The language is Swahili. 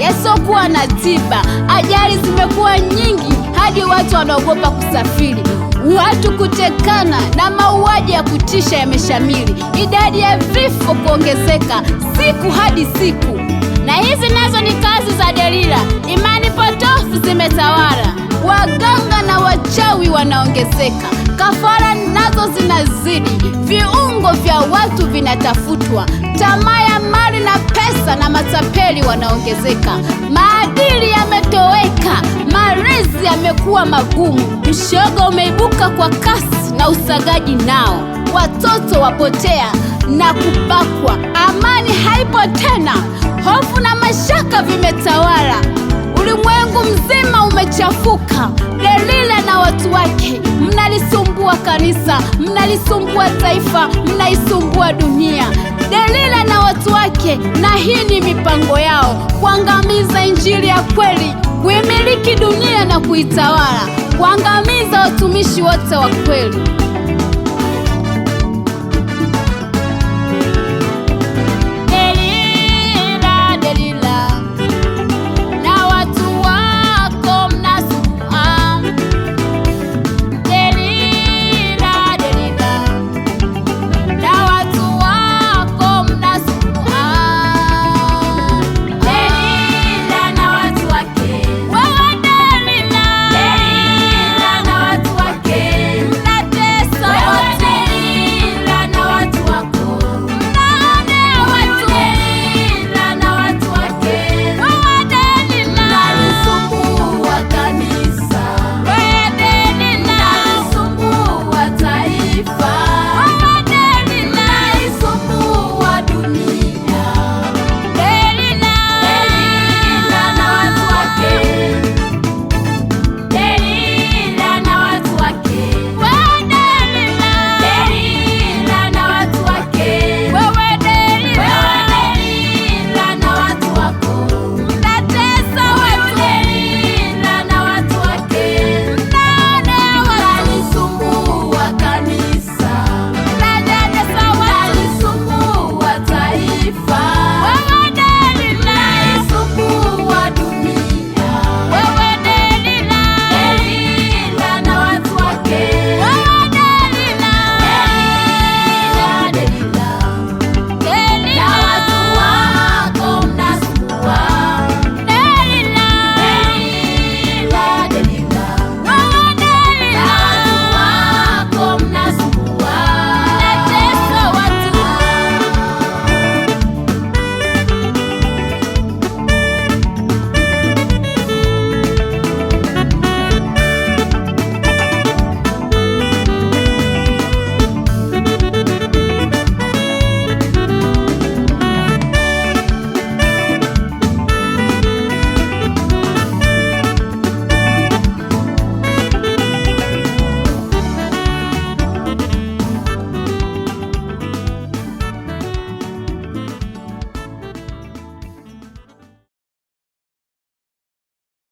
yasiokuwa na tiba. Ajali zimekuwa nyingi hadi watu wanaogopa kusafiri. Watu kutekana na mauaji ya kutisha yameshamiri. Idadi ya vifo kuongezeka siku hadi siku. Na hizi nazo ni kazi za Delila. Imani potofu zimetawala. Waganga na wachawi wanaongezeka. Kafara nazo zinazidi. Viungo vya watu vinatafutwa. Tamaa ya mali na pesa na matapeli wanaongezeka. Maadili yametoweka. Malezi yamekuwa magumu. Ushoga umeibuka kwa kasi na usagaji nao. Watoto wapotea na kubakwa. Amani haipo tena. Hofu na mashaka vimetawala. Ulimwengu mzima umechafuka. Delila na watu wake mnalisumbua kanisa, mnalisumbua taifa, mnaisumbua dunia. Delila na watu wake, na hii ni mipango yao, kuangamiza injili ya kweli, kuimiliki dunia na kuitawala, kuangamiza watumishi wote wa kweli.